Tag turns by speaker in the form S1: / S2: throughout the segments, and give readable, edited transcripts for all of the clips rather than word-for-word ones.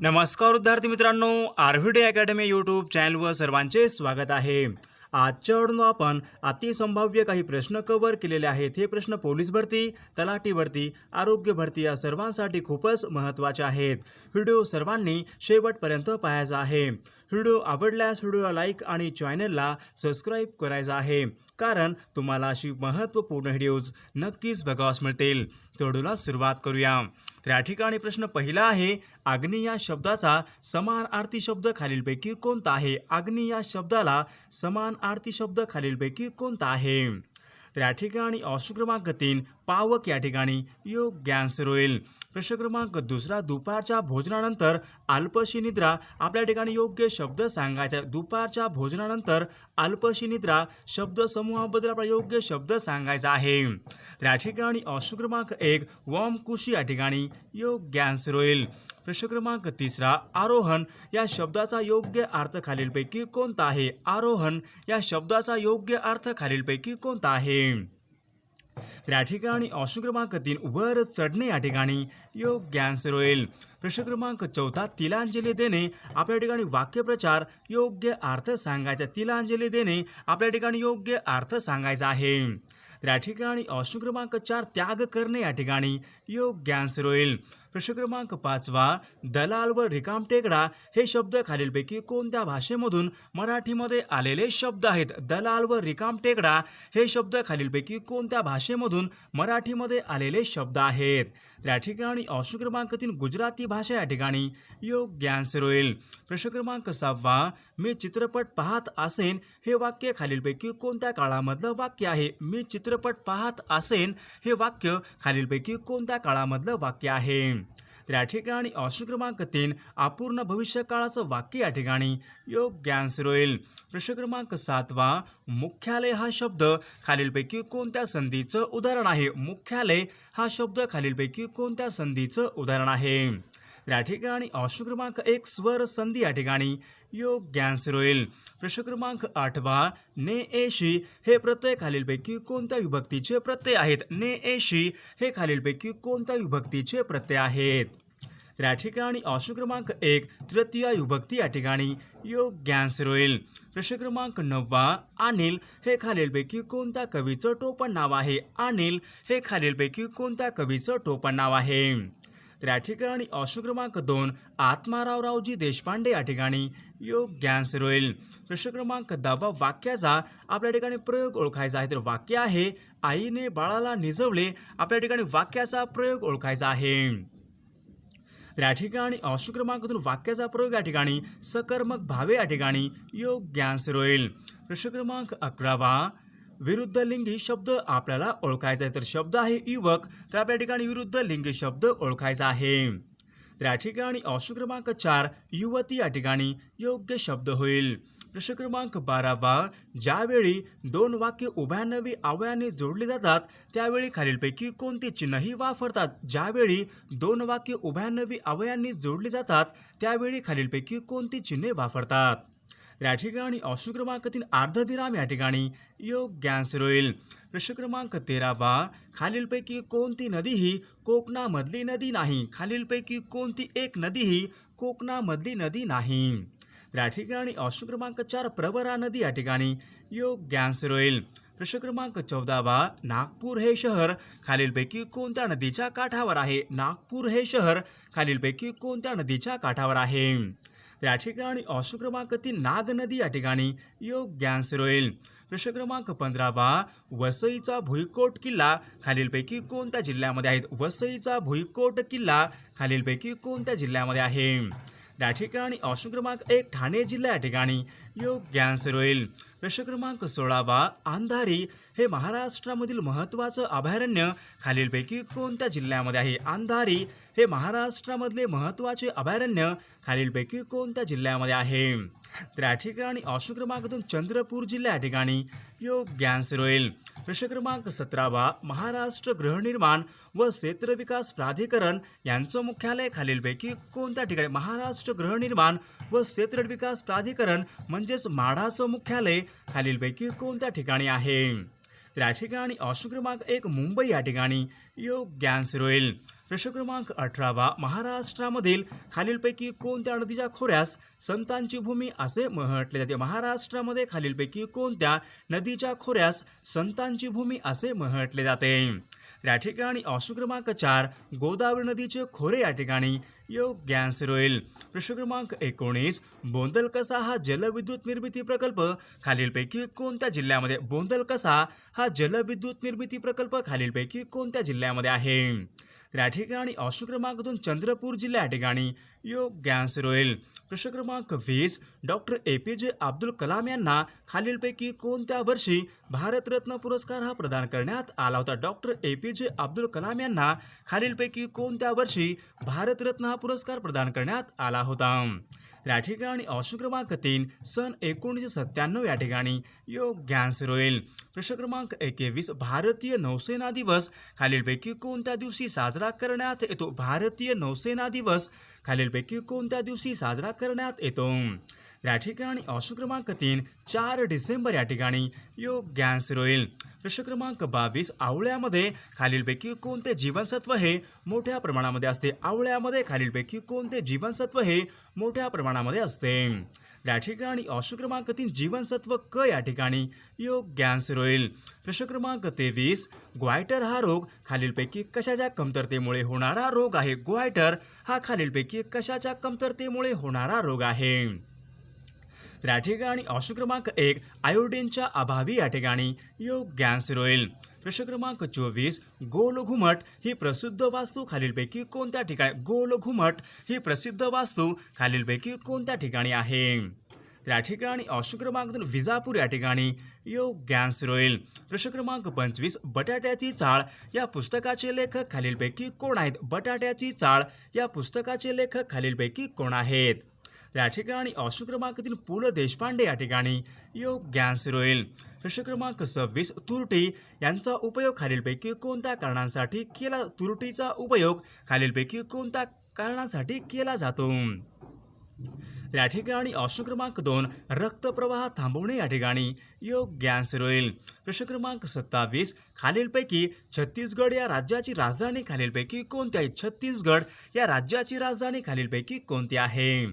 S1: नमस्कार विद्यार्थी मित्रांनो, आरव्हीडी अकॅडमी यूट्यूब चॅनलवर सर्वांचे स्वागत आहे। आजच्या व्हिडिओमध्ये आपण अतिसंभाव्य काही प्रश्न कव्हर केलेले आहेत। हे प्रश्न पोलीस भरती, तलाठी भरती, आरोग्य भरती या सर्वांसाठी खूपच महत्त्वाचे आहेत। व्हिडिओ सर्वांनी शेवटपर्यंत पाहायचा आहे। व्हिडिओ आवडल्यास व्हिडिओला लाईक आणि चॅनलला सबस्क्राईब करायचं आहे, कारण तुम्हाला अशी महत्त्वपूर्ण व्हिडिओज नक्कीच बघावयास मिळतील। तर व्हिडिओला सुरुवात करूया। तर या ठिकाणी प्रश्न पहिला आहे, अग्नी या शब्दाचा समानार्थी शब्द खालीलपैकी कोणता आहे? अग्नी या शब्दाला समानार्थी शब्द खालीलपैकी कोणता आहे? तर या ठिकाणी ऑप्शन क्रमांक 3 पावक या ठिकाणी योग्य आन्सर होईल। प्रश्न क्रमांक दुसरा, दुपारच्या भोजनानंतर अल्पशी निद्रा आपल्या ठिकाणी योग्य शब्द सांगायचा। दुपारच्या भोजनानंतर अल्पशी निद्रा शब्द समूहाबद्दल आपला योग्य शब्द सांगायचा आहे। तर या ठिकाणी ऑप्शन क्रमांक 1 वामकुशी या ठिकाणी योग्य आन्सर होईल। प्रश्न क्रमांक तिसरा, आरोहण या शब्दाचा योग्य अर्थ खालीलपैकी कोणता आहे? आरोहण या शब्दाचा योग्य अर्थ खालीलपैकी कोणता आहे? तर या ठिकाणी ऑप्शन क्रमांक 3 वर चढणे या ठिकाणी योग्य आन्सर होईल। प्रश्न क्रमांक चौथा, तिलांजली देणे आपल्या ठिकाणी वाक्यप्रचार योग्य अर्थ सांगायचा। तिलांजली देणे आपल्या ठिकाणी योग्य अर्थ सांगायचा आहे। तर या ठिकाणी ऑप्शन क्रमांक 4 त्याग करणे या ठिकाणी योग्य आन्सर होईल। प्रश्न क्रमांक 5 दलाल व रिकामटेकडा हे शब्द खालीलपैकी कोणत्या भाषेमधून मराठीमध्ये आलेले शब्द आहेत? दलाल व रिकामटेकडा हे शब्द खालीलपैकी कोणत्या भाषेमधून मराठीमध्ये आलेले शब्द आहेत? तर या ठिकाणी ऑप्शन क्रमांक 3 गुजराती भाषा या ठिकाणी योग्य आन्सर होईल। प्रश्न क्रमांक 6 मी चित्रपट पाहत असेन हे वाक्य खालीलपैकी कोणत्या काळामधलं वाक्य आहे? मी चित्रपट पाहत असेन हे वाक्य खालीलपैकी कोणत्या काळामधलं वाक्य आहे? तर या ठिकाणी ऑप्शन क्रमांक 3 अपूर्ण भविष्यकाळाचं वाक्य या ठिकाणी योग्य आन्सर होईल। प्रश्न क्रमांक 7 मुख्यालय हा शब्द खालीलपैकी कोणत्या संधीचं उदाहरण आहे? मुख्यालय हा शब्द खालीलपैकी कोणत्या संधीचं उदाहरण आहे? तर या ठिकाणी ऑप्शन क्रमांक 1 स्वर संधी या ठिकाणी योग्य आन्सर होईल। प्रश्न क्रमांक 8 ने एशी हे प्रत्यय खालीलपैकी कोणत्या विभक्तीचे प्रत्यय आहेत? ने एशी हे खालीलपैकी कोणत्या विभक्तीचे प्रत्यय आहेत? तर या ठिकाणी ऑप्शन क्रमांक 1 तृतीय विभक्ती या ठिकाणी योग्य आन्सर होईल। प्रश्न क्रमांक 9 अनिल हे खालीलपैकी कोणत्या कवीचं टोपण नाव आहे? अनिल हे खालीलपैकी कोणत्या कवीचं टोपण नाव आहे? तर या ठिकाणी ऑप्शन क्रमांक 2 आत्मारावरावजी देशपांडे या ठिकाणी योग्य आन्सर होईल। प्रश्न क्रमांक 10 वाक्याचा आपल्या ठिकाणी प्रयोग ओळखायचा आहे। तर वाक्य आहे, आईने बाळाला निजवले आपल्या ठिकाणी वाक्याचा प्रयोग ओळखायचा आहे। तर या ठिकाणी ऑप्शन क्रमांक 2 वाक्याचा प्रयोग या ठिकाणी सकर्मक भावे या ठिकाणी योग्य आन्सर होईल। प्रश्न क्रमांक 11 विरुद्ध लिंगी शब्द आपल्याला ओळखायचा आहे। तर शब्द आहे युवक, तर आपल्या ठिकाणी विरुद्ध लिंगी शब्द ओळखायचा आहे। तर या ठिकाणी ऑप्शन क्रमांक 4 युवती या ठिकाणी योग्य शब्द होईल। प्रश्न क्रमांक 12 ज्यावेळी दोन वाक्य उभयान्वयी अवयवाने जोडली जातात त्यावेळी खालीलपैकी कोणती चिन्हही वापरतात? ज्यावेळी दोन वाक्य उभयान्वयी अवयवांनी जोडली जातात त्यावेळी खालीलपैकी कोणती चिन्हे वापरतात? या ठिकाणी ऑप्शन क्रमांक 3 अर्धविराम या ठिकाणी योग्य आन्सर होईल। प्रश्न क्रमांक 13 खालीलपैकी कोणती नदी ही कोकणामधली नदी नाही? खालीलपैकी कोणती एक नदी ही कोकणामधली नदी नाही? या ठिकाणी ऑप्शन क्रमांक 4 प्रवरा नदी या ठिकाणी योग्य आन्सर होईल। प्रश्न क्रमांक 14 नागपूर हे शहर खालीलपैकी कोणत्या नदीच्या काठावर आहे? नागपूर हे शहर खालीलपैकी कोणत्या नदीच्या काठावर आहे? या ठिकाणी ऑप्शन क्रमांक 3 नाग नदी या ठिकाणी योग्य आन्सर होईल। प्रश्न क्रमांक 15 वसईचा भुईकोट किल्ला खालीलपैकी कोणत्या जिल्ह्यामध्ये आहे? वसईचा भुईकोट किल्ला खालीलपैकी कोणत्या जिल्ह्यामध्ये आहे? या ठिकाणी ऑप्शन क्रमांक 1 ठाणे जिल्हा या ठिकाणी योग्य आन्सर होईल। प्रश्न क्रमांक 16 अंधारी हे महाराष्ट्रामधील महत्त्वाचं अभयारण्य खालीलपैकी कोणत्या जिल्ह्यामध्ये आहे? अंधारी हे महाराष्ट्रामधले महत्त्वाचे अभयारण्य खालीलपैकी कोणत्या जिल्ह्यामध्ये आहे? तर या ठिकाणी ऑप्शन क्रमांक 2 चंद्रपूर जिल्हा या ठिकाणी योग्य आन्सर होईल। प्रश्न क्रमांक 17 महाराष्ट्र गृहनिर्माण व क्षेत्र विकास प्राधिकरण यांचं मुख्यालय खालीलपैकी कोणत्या ठिकाणी? महाराष्ट्र गृहनिर्माण व क्षेत्र विकास प्राधिकरण म्हणजेच म्हाडाचं मुख्यालय खालीलपैकी कोणत्या ठिकाणी आहे? तर या ठिकाणी ऑप्शन क्रमांक 1 मुंबई या ठिकाणी योग्य आन्सर होईल. प्रश्न क्रमांक 18 महाराष्ट्रामधील खालीलपैकी कोणत्या नदीच्या खोऱ्यास संतांची भूमी असे म्हटले जाते? महाराष्ट्रामध्ये खालीलपैकी कोणत्या नदीच्या खोऱ्यास संतांची भूमी असे म्हटले जाते? या ठिकाणी ऑप्शन क्रमांक 4 गोदावरी नदीचे खोरे या ठिकाणी योग्य आन्सर होईल. प्रश्न क्रमांक 19 बोंदलकसा हा जलविद्युत निर्मिती प्रकल्प खालीलपैकी कोणत्या जिल्ह्यामध्ये? बोंदलकसा हा जलविद्युत निर्मिती प्रकल्प खालीलपैकी कोणत्या जिल्ह्यामध्ये आहे? या ठिकाणी ऑप्शन क्रमांक 2 चंद्रपूर जिल्हा या ठिकाणी योग्य आन्सर होईल. प्रश्न क्रमांक 20 डॉक्टर APJ अब्दुल कलाम यांना खालीलपैकी कोणत्या वर्षी भारतरत्न पुरस्कार हा प्रदान करण्यात आला होता? डॉक्टर APJ अब्दुल कलाम यांना खालीलपैकी कोणत्या वर्षी भारतरत्न हा पुरस्कार प्रदान करण्यात आला होता? या ठिकाणी ऑप्शन क्रमांक 3 सन 1997 या ठिकाणी योग्य आन्सर होईल. प्रश्न क्रमांक 21 भारतीय नौसेना दिवस खालीलपैकी कोणत्या दिवशी साजरा करण्यात येतो? भारतीय नौसेना दिवस खालीलपैकी कोणत्या दिवशी साजरा करण्यात येतो? या ठिकाणी ऑप्शन क्रमांक 3 4 डिसेंबर या ठिकाणी योग्य आन्सर होईल. प्रश्न क्रमांक 22 आवळ्यामध्ये खालीलपैकी कोणते जीवनसत्व हे मोठ्या प्रमाणामध्ये असते? आवळ्यामध्ये खालीलपैकी कोणते जीवनसत्व हे मोठ्या प्रमाणामध्ये असते? या ठिकाणी ऑप्शन क्रमांक 3 जीवनसत्व क या ठिकाणी योग्य आन्सर होईल. प्रश्न क्रमांक 23 ग्वायटर हा रोग खालीलपैकी कशाच्या कमतरतेमुळे होणारा रोग आहे? ग्वायटर हा खालीलपैकी कशाच्या कमतरतेमुळे होणारा रोग आहे? या ठिकाणी ऑप्शन क्रमांक 1 आयोडीनच्या अभावी या ठिकाणी योग्य आन्सर होईल. प्रश्न क्रमांक 24 गोल घुमट ही प्रसिद्ध वास्तू खालीलपैकी कोणत्या ठिकाणी? गोल घुमट ही प्रसिद्ध वास्तू खालीलपैकी कोणत्या ठिकाणी आहे? या ठिकाणी ऑप्शन क्रमांक 2 विजापूर या ठिकाणी योग्य आन्सर होईल. प्रश्न क्रमांक 25 बटाट्याची चाळ या पुस्तकाचे लेखक खालीलपैकी कोण आहेत? बटाट्याची चाळ या पुस्तकाचे लेखक खालीलपैकी कोण आहेत? या ठिकाणी ऑप्शन क्रमांक 3 पु ल देशपांडे या ठिकाणी योग्य आन्सर होईल. प्रश्न क्रमांक 26 तुरटी यांचा उपयोग खालीलपैकी कोणत्या कारणांसाठी केला? तुरटीचा उपयोग खालीलपैकी कोणत्या कारणासाठी केला जातो? या ठिकाणी ऑप्शन क्रमांक 2 रक्तप्रवाह थांबवणे या ठिकाणी योग्य आन्सर होईल. प्रश्न क्रमांक 27 खालीलपैकी छत्तीसगड या राज्याची राजधानी खालीलपैकी कोणती आहे? छत्तीसगड या राज्याची राजधानी खालीलपैकी कोणती आहे?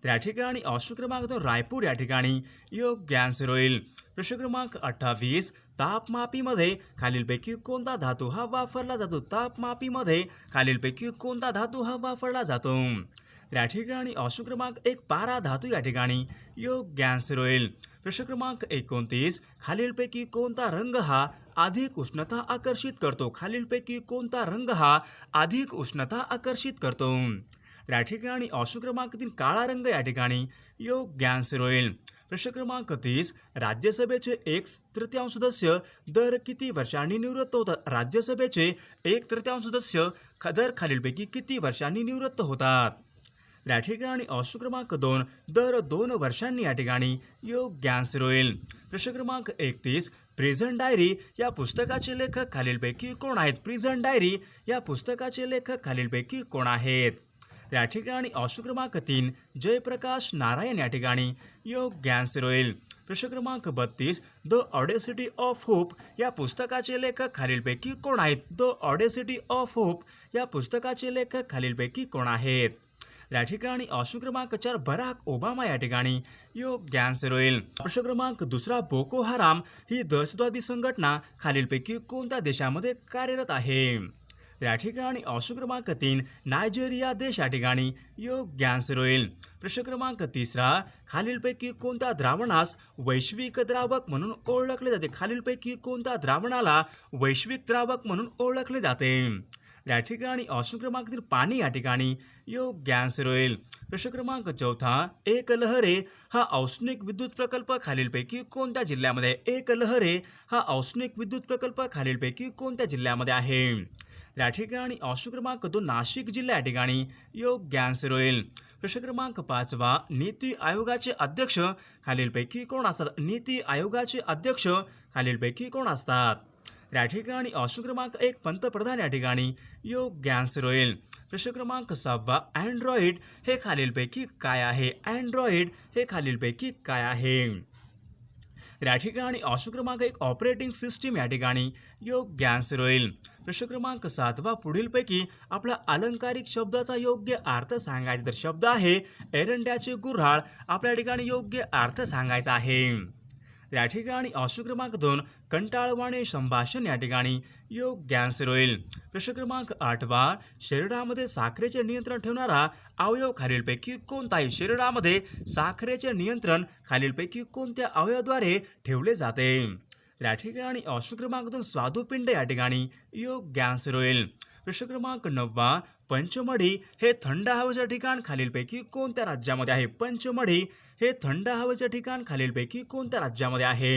S1: या ठिकाणी ऑप्शन क्रमांक 2 रायपूर या ठिकाणी योग्य आन्सर होईल. प्रश्न क्रमांक 28 तापमापीमध्ये खालीलपैकी कोणता धातू हा वापरला जातो? तापमापीमध्ये खालीलपैकी कोणता धातू हा वापरला जातो? या ठिकाणी ऑप्शन क्रमांक 1 पारा धातू या ठिकाणी योग्य आन्सर होईल. प्रश्न क्रमांक 29 खालीलपैकी कोणता रंग हा अधिक उष्णता आकर्षित करतो? खालीलपैकी कोणता रंग हा अधिक उष्णता आकर्षित करतो? या ठिकाणी ऑप्शन क्रमांक 3 काळा रंग या ठिकाणी योग्य आन्सर होईल. प्रश्न क्रमांक 30 राज्यसभेचे 1/3 सदस्य दर किती वर्षांनी निवृत्त होतात? राज्यसभेचे 1/3 सदस्य दर खालीलपैकी किती वर्षांनी निवृत्त होतात? या ठिकाणी ऑप्शन क्रमांक 2 दर 2 वर्षांनी या ठिकाणी योग्य आन्सर होईल. प्रश्न क्रमांक 31 प्रिझन डायरी या पुस्तकाचे लेखक खालीलपैकी कोण आहेत? प्रिझन डायरी या पुस्तकाचे लेखक खालीलपैकी कोण आहेत? या ठिकाणी ऑप्शन क्रमांक 3 जयप्रकाश नारायण या ठिकाणी योग्य आन्सर होईल. प्रश्न क्रमांक 32 द ऑडेसिटी ऑफ होप या पुस्तकाचे लेखक खालीलपैकी कोण आहेत? द ऑडेसिटी ऑफ होप या पुस्तकाचे लेखक खालीलपैकी कोण आहेत? या ठिकाणी ऑप्शन क्रमांक 4 बराक ओबामा या ठिकाणी योग्य आन्सर होईल. प्रश्न क्रमांक 2 बोको हराम ही दहशतवादी संघटना खालीलपैकी कोणत्या देशामध्ये कार्यरत आहे? या ठिकाणी ऑप्शन क्रमांक 3 नायजेरिया देश या ठिकाणी योग्य आन्सर होईल. प्रश्न क्रमांक 3 खालीलपैकी कोणत्या द्रावणास वैश्विक द्रावक म्हणून ओळखले जाते? खालीलपैकी कोणत्या द्रावणाला वैश्विक द्रावक म्हणून ओळखले जाते? या ठिकाणी ऑप्शन क्रमांक 3 पाणी या ठिकाणी योग्य आन्सर होईल. प्रश्न क्रमांक 4 एक लहरे हा औष्णिक विद्युत प्रकल्प खालीलपैकी कोणत्या जिल्ह्यामध्ये? एक लहरे हा औष्णिक विद्युत प्रकल्प खालीलपैकी कोणत्या जिल्ह्यामध्ये आहे? या ठिकाणी ऑप्शन क्रमांक 2 नाशिक जिल्हा या ठिकाणी योग्य आन्सर होईल. प्रश्न क्रमांक 5 नीती आयोगाचे अध्यक्ष खालीलपैकी कोण असतात? नीती आयोगाचे अध्यक्ष खालीलपैकी कोण असतात? या ठिकाणी ऑप्शन क्रमांक 1 पंतप्रधान या ठिकाणी योग्य आन्सर होईल. प्रश्न क्रमांक 6 अँड्रॉइड हे खालीलपैकी काय आहे? अँड्रॉइड हे खालीलपैकी काय आहे? या ठिकाणी ऑप्शन क्रमांक 1 ऑपरेटिंग सिस्टीम या ठिकाणी योग्य आन्सर होईल. प्रश्न क्रमांक 7 पुढीलपैकी आपला अलंकारिक शब्दाचा योग्य अर्थ सांगायचा. तर शब्द आहे एरंड्याचे गुऱ्हाळ. आपल्या ठिकाणी योग्य अर्थ सांगायचा आहे. या ठिकाणी ऑप्शन क्रमांक 2 कंटाळवाणे संभाषण या ठिकाणी योग्य आन्सर होईल. प्रश्न क्रमांक 8 शरीरामध्ये साखरेचे नियंत्रण ठेवणारा अवयव खालीलपैकी कोणता आहे. शरीरामध्ये साखरेचे नियंत्रण खालीलपैकी कोणत्या अवयवाद्वारे ठेवले जाते. या ठिकाणी ऑप्शन क्रमांक 2 स्वादुपिंड या ठिकाणी योग्य आन्सर होईल. प्रश्न क्रमांक 9 पंचमढी हे थंड हवेचे ठिकाण खालीलपैकी कोणत्या राज्यामध्ये आहे. पंचमढी हे थंड हवेचे ठिकाण खालीलपैकी कोणत्या राज्यामध्ये आहे.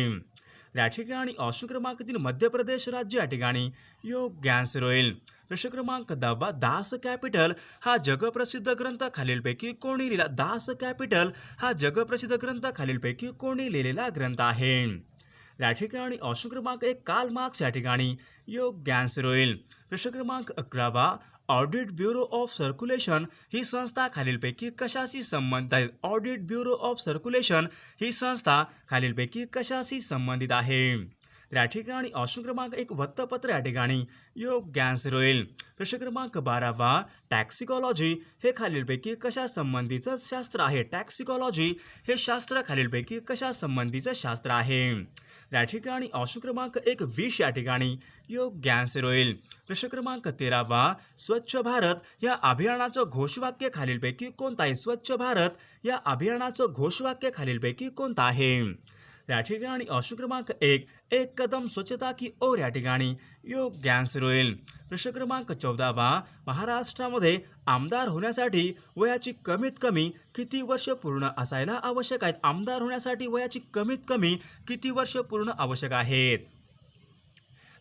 S1: या ठिकाणी ऑप्शन क्रमांक 3 मध्य प्रदेश राज्य या ठिकाणी योग्य आन्सर होईल. प्रश्न क्रमांक 10 दास कॅपिटल हा जगप्रसिद्ध ग्रंथ खालीलपैकी कोणी लिहिला. दास कॅपिटल हा जगप्रसिद्ध ग्रंथ खालीलपैकी कोणी लिहिलेला ग्रंथ आहे. या ठिकाणी ऑप्शन क्रमांक 1 कार्ल मार्क्स या ठिकाणी योग्य आन्सर होईल. प्रश्न क्रमांक 11 ऑडिट ब्युरो ऑफ सर्क्युलेशन ही संस्था खालीलपैकी कशाशी संबंधित आहे. ऑडिट ब्युरो ऑफ सर्क्युलेशन ही संस्था खालीलपैकी कशाशी संबंधित आहे. या ठिकाणी ऑप्शन क्रमांक 1 वृत्तपत्र या ठिकाणी योग्य आन्सर होईल. प्रश्न क्रमांक 12 टॅक्सिकॉलॉजी हे खालीलपैकी कशा संबंधीचं शास्त्र आहे. टॅक्सिकॉलॉजी हे शास्त्र खालीलपैकी कशा संबंधीचं शास्त्र आहे. या ठिकाणी ऑप्शन क्रमांक 1 विष या ठिकाणी योग्य आन्सर होईल. प्रश्न क्रमांक 13 स्वच्छ भारत या अभियानाचं घोषवाक्य खालीलपैकी कोणतं आहे. स्वच्छ भारत या अभियानाचं घोषवाक्य खालीलपैकी कोणतं आहे. या ठिकाणी ऑप्शन क्रमांक 1 एक कदम स्वच्छता की ओर या ठिकाणी योग्य आन्सर होईल. प्रश्न क्रमांक 14 महाराष्ट्रामध्ये आमदार होण्यासाठी वयाची कमीत कमी किती वर्ष पूर्ण असायला आवश्यक आहेत. आमदार होण्यासाठी वयाची कमीत कमी किती वर्ष पूर्ण आवश्यक आहेत.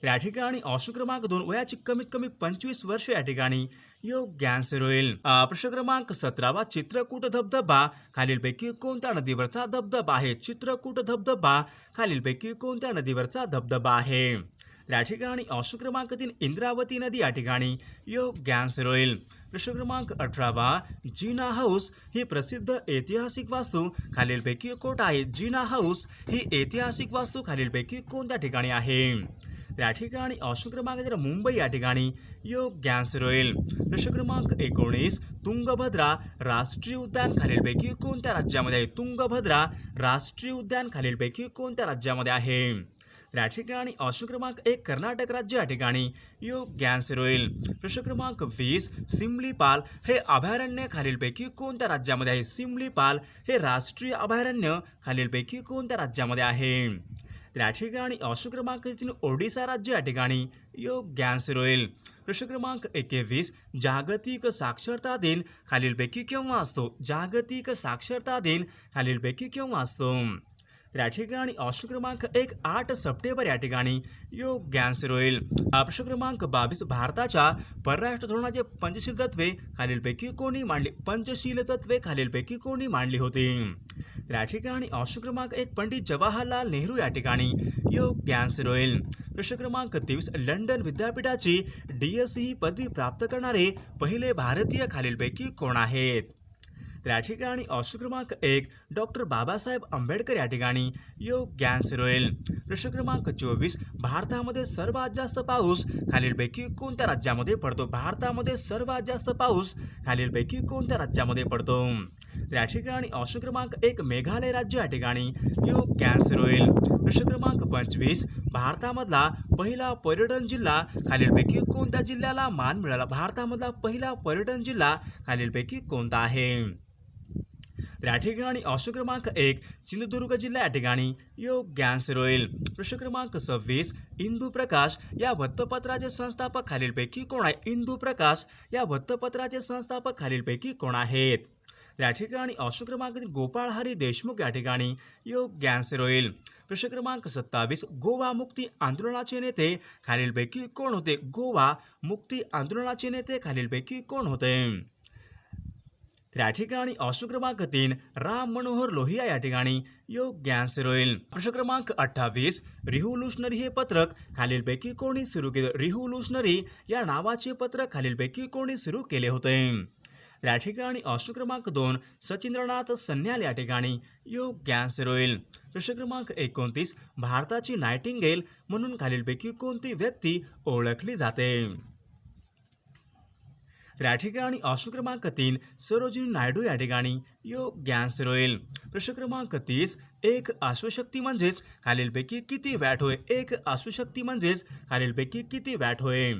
S1: या ठिकाणी ऑप्शन क्रमांक 2 वयाची कमीत कमी 25 वर्ष या ठिकाणी योग्य आन्सर होईल. प्रश्न क्रमांक 17 चित्रकूट धबधबा खालीलपैकी कोणत्या नदीवरचा धबधबा आहे. चित्रकूट धबधबा खालीलपैकी कोणत्या नदीवरचा धबधबा आहे. या ठिकाणी ऑप्शन क्रमांक 3 इंद्रावती नदी या ठिकाणी योग्य आन्सर होईल. प्रश्न क्रमांक 18 जिना हाऊस ही प्रसिद्ध ऐतिहासिक वास्तू खालीलपैकी कोणती आहे. जिना हाऊस ही ऐतिहासिक वास्तू खालीलपैकी कोणत्या ठिकाणी आहे. या ठिकाणी ऑप्शन क्रमांक 3 मुंबई या ठिकाणी योग्य आन्सर होईल. प्रश्न क्रमांक 19 तुंगभद्रा राष्ट्रीय उद्यान खालीलपैकी कोणत्या राज्यामध्ये आहे. तुंगभद्रा राष्ट्रीय उद्यान खालीलपैकी कोणत्या राज्यामध्ये आहे. या ठिकाणी ऑप्शन क्रमांक 1 कर्नाटक राज्य या ठिकाणी योग्य आन्सर होईल. प्रश्न क्रमांक 20 सिमलीपाल हे अभयारण्य खालीलपैकी कोणत्या राज्यामध्ये आहे. सिमलीपाल हे राष्ट्रीय अभयारण्य खालीलपैकी कोणत्या राज्यामध्ये आहे. या ठिकाणी ऑप्शन क्रमांक 3 ओडिसा राज्य या ठिकाणी योग्य आन्सर होईल. प्रश्न क्रमांक 21 जागतिक साक्षरता दिन खालीलपैकी केव्हा असतो. जागतिक साक्षरता दिन खालीलपैकी केव्हा असतो. या ठिकाणी ऑप्शन क्रमांक 1 8 सप्टेंबर या ठिकाणी योग्य आन्सर होईल. प्रश्न क्रमांक 22 भारताच्या परराष्ट्र धोरणाचे पंचशील तत्वे खालीलपैकी कोणी मांडली. पंचशील तत्वे खालीलपैकी कोणी मांडली होती. या ठिकाणी ऑप्शन क्रमांक 1 पंडित जवाहरलाल नेहरू या ठिकाणी योग्य आन्सर होईल. प्रश्न क्रमांक 23 लंडन विद्यापीठाची DSc ही पदवी प्राप्त करणारे पहिले भारतीय खालीलपैकी कोण आहेत. या ठिकाणी ऑप्शन क्रमांक 1 डॉक्टर बाबासाहेब आंबेडकर या ठिकाणी योग्य आन्सर होईल. प्रश्न क्रमांक 24 भारतामध्ये सर्वात जास्त पाऊस खालीलपैकी कोणत्या राज्यामध्ये पडतो. भारतामध्ये सर्वात जास्त पाऊस खालीलपैकी कोणत्या राज्यामध्ये पडतो. या ठिकाणी ऑप्शन क्रमांक 1 मेघालय राज्य या ठिकाणी योग्य आन्सर होईल. प्रश्न क्रमांक 25 भारतामधला पहिला पर्यटन जिल्हा खालीलपैकी कोणत्या जिल्ह्याला मान मिळाला. भारतामधला पहिला पर्यटन जिल्हा खालीलपैकी कोणता आहे. या ठिकाणी ऑप्शन क्रमांक 1 सिंधुदुर्ग जिल्हा या ठिकाणी योग्य आन्सर होईल. प्रश्न क्रमांक 26 इंदू प्रकाश या वृत्तपत्राचे संस्थापक खालीलपैकी कोण आहे. इंदू प्रकाश या वृत्तपत्राचे संस्थापक खालीलपैकी कोण आहेत. या ठिकाणी ऑप्शन क्रमांक 3 गोपाळ हरी देशमुख या ठिकाणी योग्य आन्सर होईल. प्रश्न क्रमांक 27 गोवा मुक्ती आंदोलनाचे नेते खालीलपैकी कोण होते. गोवा मुक्ती आंदोलनाचे नेते खालीलपैकी कोण होते. त्या ठिकाणी ऑप्शन क्रमांक 3 राम मनोहर लोहिया या ठिकाणी योग्य आन्सर होईल. प्रश्न क्रमांक 28 रिव्होल्युशनरी हे पत्रक खालीलपैकी कोणी सुरू केले. रिव्होल्युशनरी या नावाचे पत्रक खालीलपैकी कोणी सुरू केले होते. या ठिकाणी ऑप्शन क्रमांक 2 सचिंद्रनाथ सन्याल या ठिकाणी योग्य आन्सर होईल. प्रश्न क्रमांक 29 भारताची नायटिंगेल म्हणून खालीलपैकी कोणती व्यक्ती ओळखली जाते. या ठिकाणी ऑप्शन क्रमांक 3 सरोजिनी नायडू या ठिकाणी योग्य आन्सर होईल. प्रश्न क्रमांक 30 एक अश्वशक्ती म्हणजेच खालीलपैकी किती वॅट होय. एक अश्वशक्ती म्हणजेच खालीलपैकी किती वॅट होय.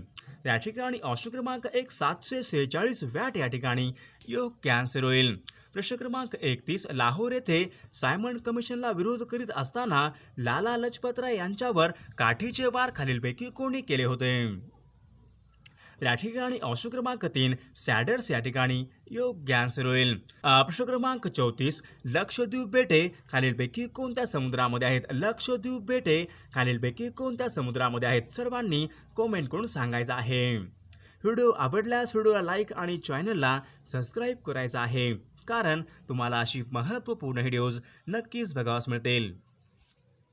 S1: या ठिकाणी ऑप्शन क्रमांक 1 746 वॅट या ठिकाणी योग्य आन्सर होईल. प्रश्न क्रमांक 31 लाहोर येथे सायमन कमिशनला विरोध करीत असताना लाला लजपतराय यांच्यावर काठीचे वार खालीलपैकी कोणी केले होते. या ठिकाणी ऑप्शन क्रमांक 3 सॅडर्स या ठिकाणी योग्य आन्सर होईल. प्रश्न क्रमांक 34 लक्षद्वीप बेटे खालीलपैकी कोणत्या समुद्रामध्ये आहेत. लक्षद्वीप बेटे खालीलपैकी कोणत्या समुद्रामध्ये आहेत. सर्वांनी कॉमेंट करून सांगायचं आहे. व्हिडिओ आवडल्यास व्हिडिओला लाईक आणि चॅनलला सबस्क्राईब करायचं आहे, कारण तुम्हाला अशी महत्त्वपूर्ण व्हिडिओज नक्कीच बघावयास मिळतील.